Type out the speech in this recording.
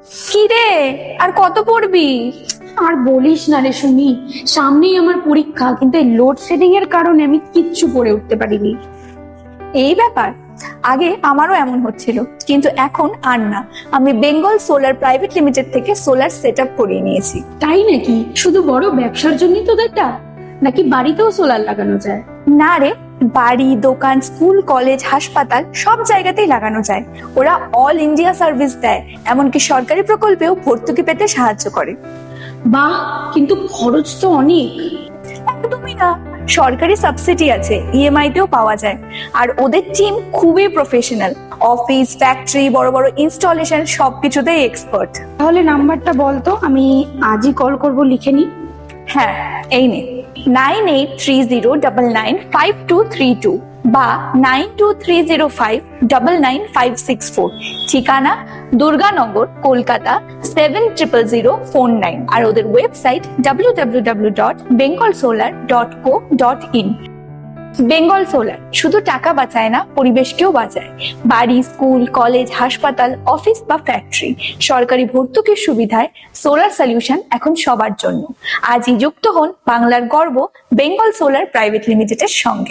কি রে, আর কত পড়বি? আর বলিস না রে সুমি, সামনেই আমার পরীক্ষা, কিন্তু এই লোডশেডিং এর কারণে আমি কিচ্ছু পড়ে উঠতে পারিনি। এই ব্যাপার, আগে আমারও এমন হচ্ছিল, কিন্তু এখন আর না। আমি বেঙ্গল সোলার প্রাইভেট লিমিটেড থেকে সোলার সেট আপ করিয়ে নিয়েছি। তাই নাকি? শুধু বড় ব্যবসার জন্যই তোদেরটা, নাকি বাড়িতেও সোলার লাগানো যায়? না রে, বাড়ি, দোকান, স্কুল, কলেজ, হাসপাতাল সব জায়গাতেই লাগানো যায়। ওরা অল ইন্ডিয়া সার্ভিস দেয়, এমনকি সরকারি প্রকল্পেও ভর্তুকি পেতে সাহায্য করে। বাহ, কিন্তু খরচ তো অনেক। একদমই না, সরকারি সাবসিডি আছে, ইএমআই তেও পাওয়া যায়। আর ওদের টিম খুবই প্রফেশনাল, অফিস, ফ্যাক্টরি, বড় বড় ইনস্টলেশন সবকিছুতেই এক্সপার্ট। তাহলে নাম্বারটা বলতো, আমি আজই কল করব, লিখে নি। হ্যাঁ, এই নে, 9830995232 বা 9230599564। ঠিকানা দুর্গানগর, কলকাতা 700049। আর ওদের ওয়েবসাইট www.bengalsolar.co.in। বেঙ্গল সোলার শুধু টাকা বাঁচায় না, পরিবেশকেও বাঁচায়। বাড়ি, স্কুল, কলেজ, হাসপাতাল, অফিস বা ফ্যাক্টরি, সরকারি ভর্তুকির সুবিধায় সোলার সলিউশন এখন সবার জন্য। আজই যুক্ত হন বাংলার গর্ব বেঙ্গল সোলার প্রাইভেট লিমিটেডের সঙ্গে।